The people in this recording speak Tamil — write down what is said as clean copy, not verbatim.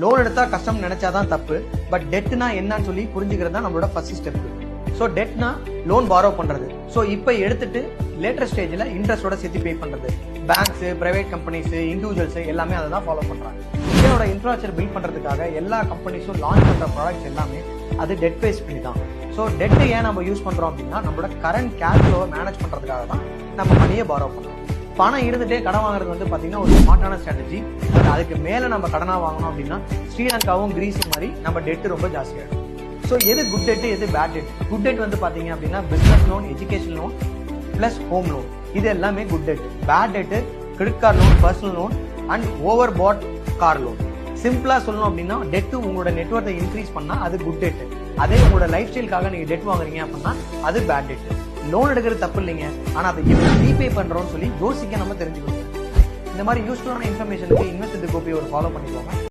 லோன் எடுத்தா கஷ்டம் நினைச்சாதான் தப்பு. பட் டெட்னா என்னன்னு சொல்லி புரிஞ்சுக்கிறது தான் நம்மளோட ஃபர்ஸ்ட் ஸ்டெப். ஸோ டெட்னா லோன் பாரோ பண்றது. ஸோ இப்போ எடுத்துட்டு லேட்டர் ஸ்டேஜ்ல இன்ட்ரெஸ்டோட சேர்த்து பே பண்றது. பேங்க்ஸ், பிரைவேட் கம்பெனிஸ், இண்டிவிஜுவல்ஸ் எல்லாமே அதை தான் ஃபாலோ பண்றாங்க. இந்தியாவோட இன்ஃப்ராஸ்ட்ரக்சர் பில்ட் பண்றதுக்காக எல்லா கம்பெனிஸும் லான்ச் பண்ற ப்ராடக்ட்ஸ் எல்லாமே அது டெட் பேஸ் பண்ணி தான். ஸோ டெட்டை ஏன் நம்ம யூஸ் பண்றோம் அப்படின்னா நம்மளோட கரண்ட் கேஷ் ஃப்ளோவை மேனேஜ் பண்றதுக்காக தான் நம்ம மணியை பாரோ பண்றோம். பணம் இருந்துட்டே கடன் வாங்குறது வந்து பாத்தீங்கன்னா ஒரு ஸ்மார்ட்டான ஸ்ட்ராட்டஜி. பட் அதுக்கு மேல நம்ம கடனா வாங்கணும் அப்படின்னா ஸ்ரீலங்காவும் கிரீஸும் மாதிரி நம்ம டெட் ரொம்ப ஜாஸ்தியாகும். ஸோ எது குட் டெட், எது பேட் டெட்? குட் டெட் வந்து பாத்தீங்க அப்படின்னா business loan, education loan plus home loan, இது எல்லாமே good debt. Bad debt credit card loan, personal loan and overdraft car loan. சிம்பிளா சொல்லணும் அப்படின்னா டெட் உங்களோட நெட்வொர்க்கை இன்க்ரீஸ் பண்ணா அது குட் டெட். அதே உங்களோட லைஃப் ஸ்டைலுக்காக நீங்க டெட் வாங்குறீங்க அப்படின்னா அது பேட் டெட். லோன் எடுக்கிறது தப்பு இல்லைங்க, ஆனா அதை எப்படி ரீபே பண்றோம்னு சொல்லி யோசிக்க நம்ம தெரிஞ்சுக்கணும். இந்த மாதிரி யூஸ்ஃபுல்லான இன்ஃபர்மேஷனுக்கு இன்வெஸ்ட் வித் கோபி ஒரு ஃபாலோ பண்ணிக்கோங்க.